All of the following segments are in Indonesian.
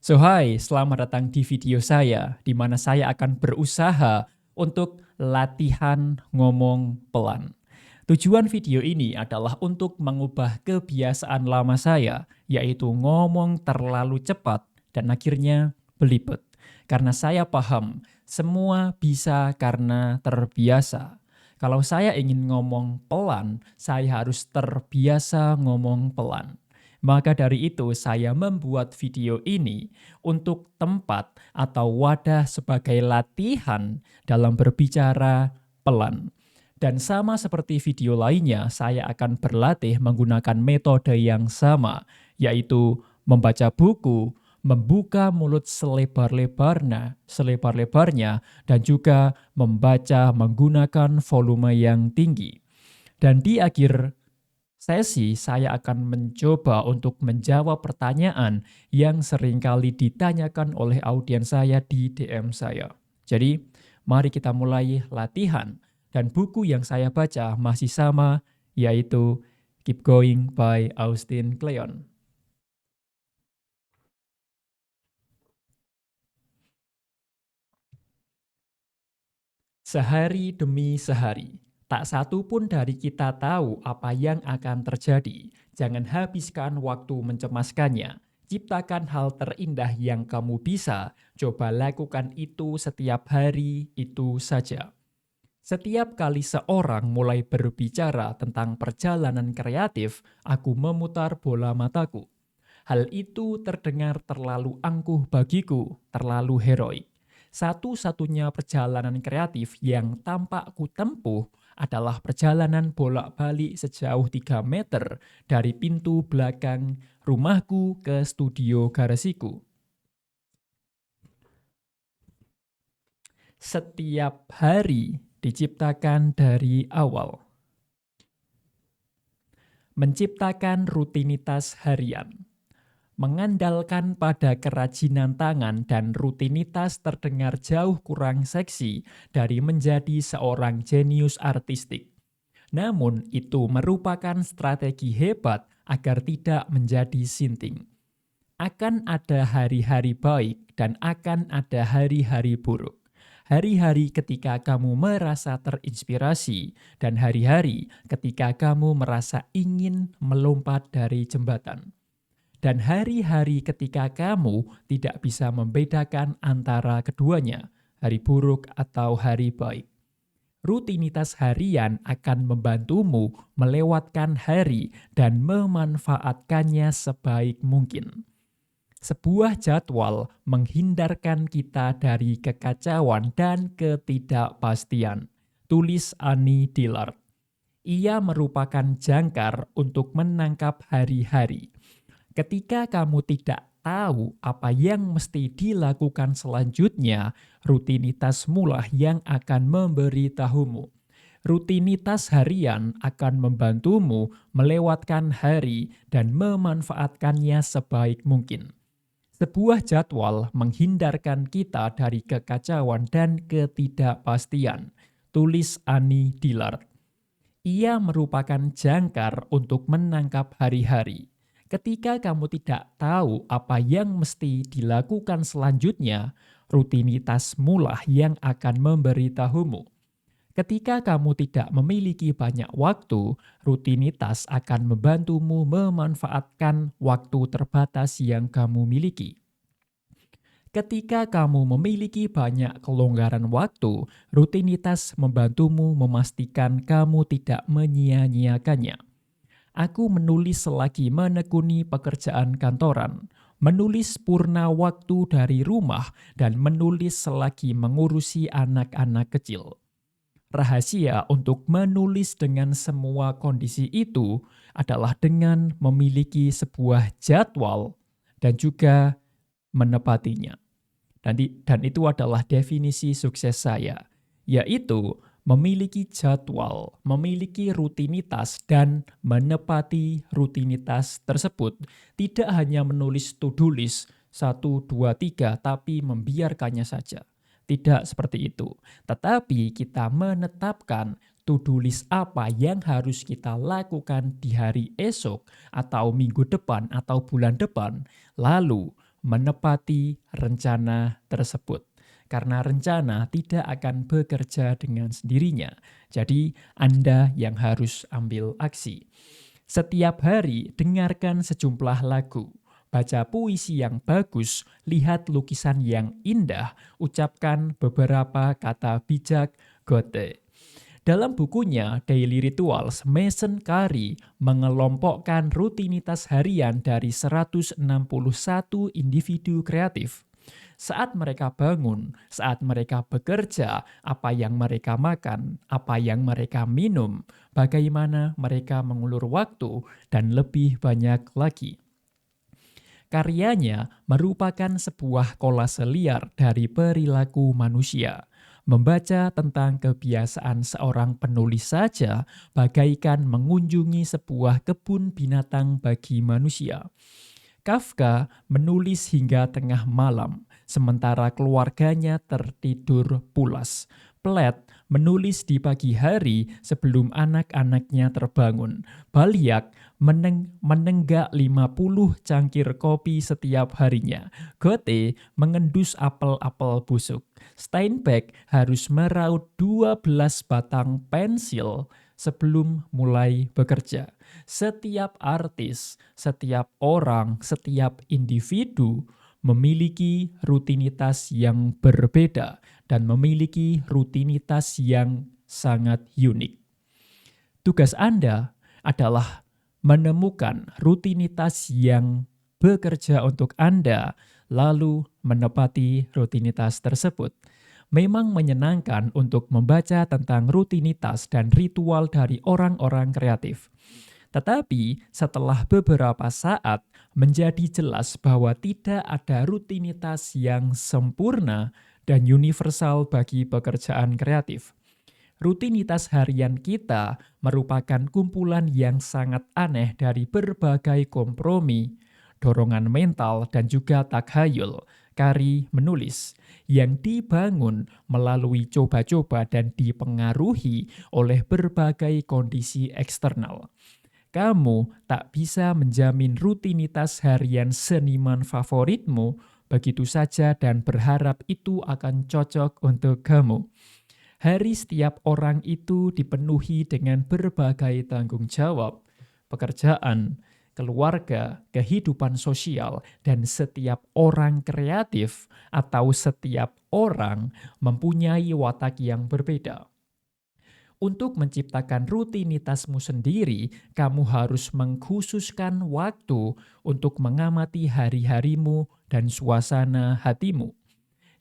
Hai, selamat datang di video saya, di mana saya akan berusaha untuk latihan ngomong pelan. Tujuan video ini adalah untuk mengubah kebiasaan lama saya, yaitu ngomong terlalu cepat dan akhirnya belibet. Karena saya paham, semua bisa karena terbiasa. Kalau saya ingin ngomong pelan, saya harus terbiasa ngomong pelan. Maka dari itu, saya membuat video ini untuk tempat atau wadah sebagai latihan dalam berbicara pelan. Dan sama seperti video lainnya, saya akan berlatih menggunakan metode yang sama, yaitu membaca buku, membuka mulut selebar-lebarnya, dan juga membaca menggunakan volume yang tinggi. Dan di akhir sesi, saya akan mencoba untuk menjawab pertanyaan yang seringkali ditanyakan oleh audiens saya di DM saya. Jadi, mari kita mulai latihan. Dan buku yang saya baca masih sama, yaitu Keep Going by Austin Kleon. Sehari demi sehari, tak satu pun dari kita tahu apa yang akan terjadi. Jangan habiskan waktu mencemaskannya. Ciptakan hal terindah yang kamu bisa. Coba lakukan itu setiap hari, itu saja. Setiap kali seorang mulai berbicara tentang perjalanan kreatif, aku memutar bola mataku. Hal itu terdengar terlalu angkuh bagiku, terlalu heroik. Satu-satunya perjalanan kreatif yang tampak ku tempuh adalah perjalanan bolak-balik sejauh 3 meter dari pintu belakang rumahku ke studio garasiku. Setiap hari diciptakan dari awal. Menciptakan rutinitas harian. Mengandalkan pada kerajinan tangan dan rutinitas terdengar jauh kurang seksi dari menjadi seorang jenius artistik. Namun, itu merupakan strategi hebat agar tidak menjadi sinting. Akan ada hari-hari baik dan akan ada hari-hari buruk. Hari-hari ketika kamu merasa terinspirasi dan hari-hari ketika kamu merasa ingin melompat dari jembatan. Dan hari-hari ketika kamu tidak bisa membedakan antara keduanya, hari buruk atau hari baik. Rutinitas harian akan membantumu melewatkan hari dan memanfaatkannya sebaik mungkin. Sebuah jadwal menghindarkan kita dari kekacauan dan ketidakpastian. Tulis Annie Dillard. Ia merupakan jangkar untuk menangkap hari-hari. Ketika kamu tidak tahu apa yang mesti dilakukan selanjutnya, rutinitasmulah yang akan memberitahumu. Rutinitas harian akan membantumu melewatkan hari dan memanfaatkannya sebaik mungkin. Sebuah jadwal menghindarkan kita dari kekacauan dan ketidakpastian. Tulis Annie Dillard. Ia merupakan jangkar untuk menangkap hari-hari. Ketika kamu tidak tahu apa yang mesti dilakukan selanjutnya, rutinitasmulah yang akan memberitahumu. Ketika kamu tidak memiliki banyak waktu, rutinitas akan membantumu memanfaatkan waktu terbatas yang kamu miliki. Ketika kamu memiliki banyak kelonggaran waktu, rutinitas membantumu memastikan kamu tidak menyia-nyiakannya. Aku menulis selagi menekuni pekerjaan kantoran, menulis purna waktu dari rumah, dan menulis selagi mengurusi anak-anak kecil. Rahasia untuk menulis dengan semua kondisi itu adalah dengan memiliki sebuah jadwal dan juga menepatinya. Dan itu adalah definisi sukses saya, yaitu memiliki jadwal, memiliki rutinitas, dan menepati rutinitas tersebut. Tidak hanya menulis to-do list 1, 2, 3, tapi membiarkannya saja. Tidak seperti itu. Tetapi kita menetapkan to-do list apa yang harus kita lakukan di hari esok, atau minggu depan, atau bulan depan. Lalu menepati rencana tersebut. Karena rencana tidak akan bekerja dengan sendirinya. Jadi Anda yang harus ambil aksi. Setiap hari dengarkan sejumlah lagu. Baca puisi yang bagus, lihat lukisan yang indah, ucapkan beberapa kata bijak Goethe. Dalam bukunya Daily Rituals, Mason Carey mengelompokkan rutinitas harian dari 161 individu kreatif. Saat mereka bangun, saat mereka bekerja, apa yang mereka makan, apa yang mereka minum, bagaimana mereka mengulur waktu, dan lebih banyak lagi. Karyanya merupakan sebuah kolase liar dari perilaku manusia. Membaca tentang kebiasaan seorang penulis saja bagaikan mengunjungi sebuah kebun binatang bagi manusia. Kafka menulis hingga tengah malam, sementara keluarganya tertidur pulas. Platt menulis di pagi hari sebelum anak-anaknya terbangun. Balzac menenggak 50 cangkir kopi setiap harinya. Goethe mengendus apel-apel busuk. Steinbeck harus meraut 12 batang pensil sebelum mulai bekerja. Setiap artis, setiap orang, setiap individu memiliki rutinitas yang berbeda dan memiliki rutinitas yang sangat unik. Tugas Anda adalah menemukan rutinitas yang bekerja untuk Anda, lalu menepati rutinitas tersebut. Memang menyenangkan untuk membaca tentang rutinitas dan ritual dari orang-orang kreatif. Tetapi setelah beberapa saat menjadi jelas bahwa tidak ada rutinitas yang sempurna dan universal bagi pekerjaan kreatif. Rutinitas harian kita merupakan kumpulan yang sangat aneh dari berbagai kompromi, dorongan mental, dan juga takhayul. Carey menulis, yang dibangun melalui coba-coba dan dipengaruhi oleh berbagai kondisi eksternal. Kamu tak bisa menjamin rutinitas harian seniman favoritmu begitu saja dan berharap itu akan cocok untuk kamu. Hari setiap orang itu dipenuhi dengan berbagai tanggung jawab, pekerjaan, keluarga, kehidupan sosial, dan setiap orang kreatif atau setiap orang mempunyai watak yang berbeda. Untuk menciptakan rutinitasmu sendiri, kamu harus mengkhususkan waktu untuk mengamati hari-harimu dan suasana hatimu.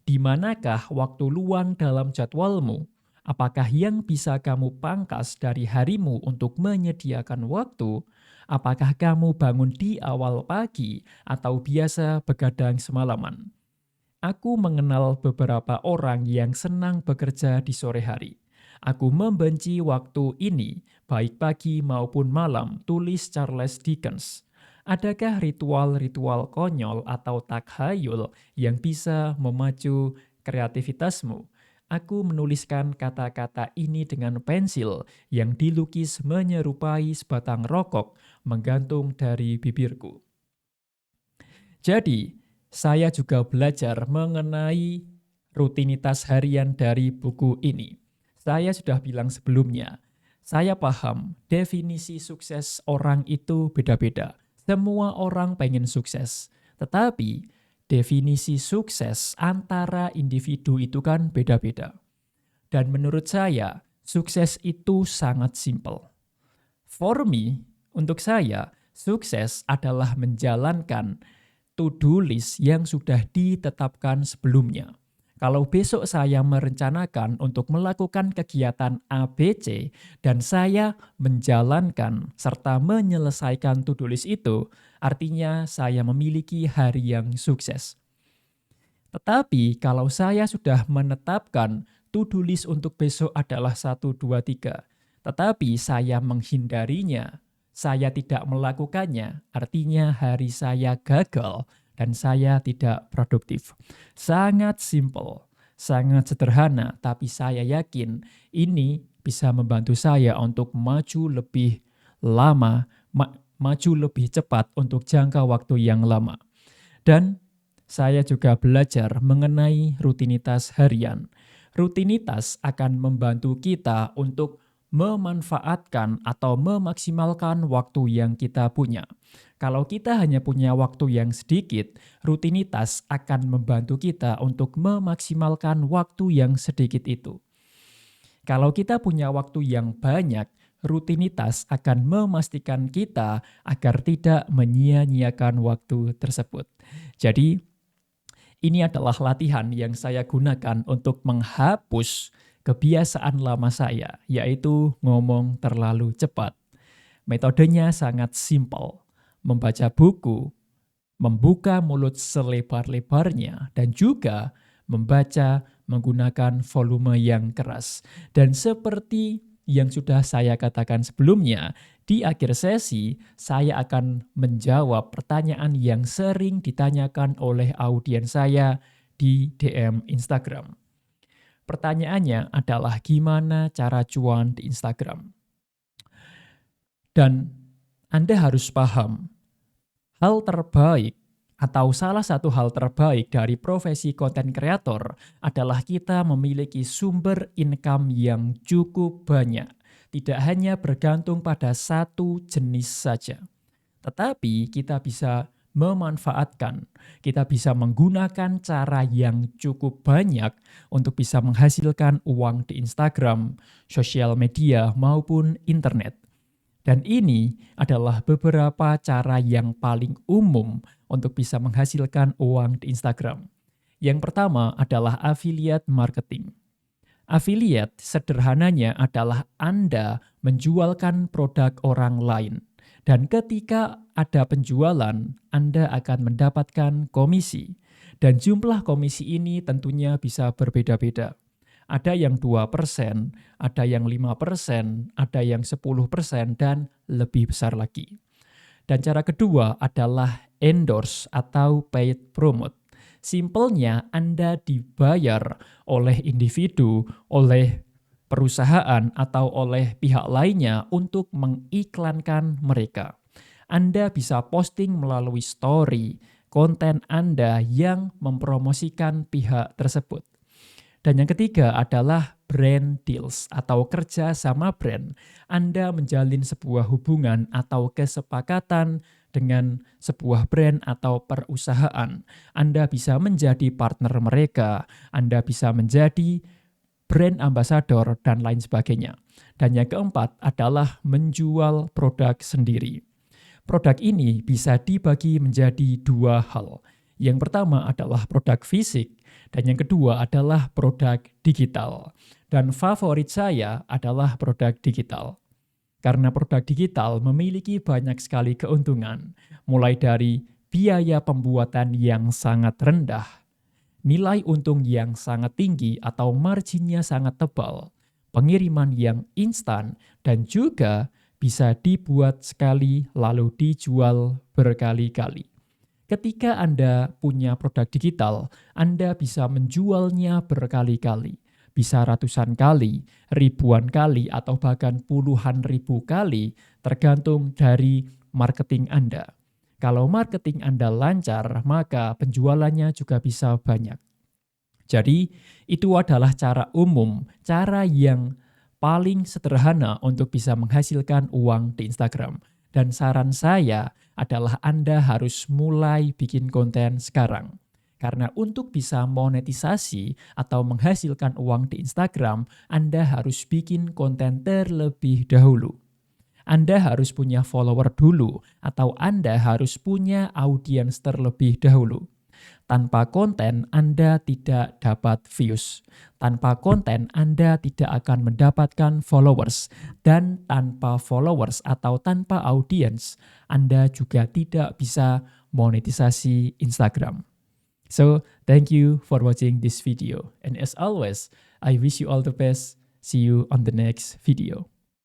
Di manakah waktu luang dalam jadwalmu? Apakah yang bisa kamu pangkas dari harimu untuk menyediakan waktu? Apakah kamu bangun di awal pagi atau biasa begadang semalaman? Aku mengenal beberapa orang yang senang bekerja di sore hari. Aku membenci waktu ini, baik pagi maupun malam, tulis Charles Dickens. Adakah ritual-ritual konyol atau takhayul yang bisa memacu kreativitasmu? Aku menuliskan kata-kata ini dengan pensil yang dilukis menyerupai sebatang rokok menggantung dari bibirku. Jadi, saya juga belajar mengenai rutinitas harian dari buku ini. Saya sudah bilang sebelumnya, saya paham definisi sukses orang itu beda-beda. Semua orang pengen sukses, tetapi definisi sukses antara individu itu kan beda-beda. Dan menurut saya, sukses itu sangat simpel. For me, untuk saya, sukses adalah menjalankan to-do list yang sudah ditetapkan sebelumnya. Kalau besok saya merencanakan untuk melakukan kegiatan ABC dan saya menjalankan serta menyelesaikan to-do list itu, artinya saya memiliki hari yang sukses. Tetapi kalau saya sudah menetapkan to-do list untuk besok adalah 1, 2, 3, tetapi saya menghindarinya, saya tidak melakukannya, artinya hari saya gagal dan saya tidak produktif. Sangat simpel, sangat sederhana, tapi saya yakin ini bisa membantu saya untuk maju lebih lama, maju lebih cepat untuk jangka waktu yang lama. Dan saya juga belajar mengenai rutinitas harian. Rutinitas akan membantu kita untuk memanfaatkan atau memaksimalkan waktu yang kita punya. Kalau kita hanya punya waktu yang sedikit, rutinitas akan membantu kita untuk memaksimalkan waktu yang sedikit itu. Kalau kita punya waktu yang banyak, rutinitas akan memastikan kita agar tidak menyia-nyiakan waktu tersebut. Jadi, ini adalah latihan yang saya gunakan untuk menghapus kebiasaan lama saya, yaitu ngomong terlalu cepat. Metodenya sangat simpel. Membaca buku, membuka mulut selebar-lebarnya, dan juga membaca menggunakan volume yang keras. Dan seperti yang sudah saya katakan sebelumnya, di akhir sesi saya akan menjawab pertanyaan yang sering ditanyakan oleh audiens saya di DM Instagram. Pertanyaannya adalah gimana cara cuan di Instagram. Dan Anda harus paham, hal terbaik atau salah satu hal terbaik dari profesi konten kreator adalah kita memiliki sumber income yang cukup banyak. Tidak hanya bergantung pada satu jenis saja. Tetapi kita bisa memanfaatkan, kita bisa menggunakan cara yang cukup banyak untuk bisa menghasilkan uang di Instagram, sosial media, maupun internet. Dan ini adalah beberapa cara yang paling umum untuk bisa menghasilkan uang di Instagram. Yang pertama adalah affiliate marketing. Affiliate sederhananya adalah Anda menjualkan produk orang lain. Dan ketika ada penjualan, Anda akan mendapatkan komisi. Dan jumlah komisi ini tentunya bisa berbeda-beda. Ada yang 2%, ada yang 5%, ada yang 10%, dan lebih besar lagi. Dan cara kedua adalah endorse atau paid promote. Simpelnya Anda dibayar oleh individu, oleh perusahaan, atau oleh pihak lainnya untuk mengiklankan mereka. Anda bisa posting melalui story, konten Anda yang mempromosikan pihak tersebut. Dan yang ketiga adalah brand deals atau kerja sama brand. Anda menjalin sebuah hubungan atau kesepakatan dengan sebuah brand atau perusahaan. Anda bisa menjadi partner mereka, Anda bisa menjadi brand ambassador, dan lain sebagainya. Dan yang keempat adalah menjual produk sendiri. Produk ini bisa dibagi menjadi dua hal. Yang pertama adalah produk fisik, dan yang kedua adalah produk digital. Dan favorit saya adalah produk digital. Karena produk digital memiliki banyak sekali keuntungan, mulai dari biaya pembuatan yang sangat rendah, nilai untung yang sangat tinggi atau marginnya sangat tebal, pengiriman yang instan, dan juga bisa dibuat sekali lalu dijual berkali-kali. Ketika Anda punya produk digital, Anda bisa menjualnya berkali-kali, bisa ratusan kali, ribuan kali, atau bahkan puluhan ribu kali, tergantung dari marketing Anda. Kalau marketing Anda lancar, maka penjualannya juga bisa banyak. Jadi, itu adalah cara umum, cara yang paling sederhana untuk bisa menghasilkan uang di Instagram. Dan saran saya adalah Anda harus mulai bikin konten sekarang. Karena untuk bisa monetisasi atau menghasilkan uang di Instagram, Anda harus bikin konten terlebih dahulu. Anda harus punya follower dulu, atau Anda harus punya audiens terlebih dahulu. Tanpa konten, Anda tidak dapat views. Tanpa konten, Anda tidak akan mendapatkan followers. Dan tanpa followers atau tanpa audiens, Anda juga tidak bisa monetisasi Instagram. So, thank you for watching this video. And as always, I wish you all the best. See you on the next video.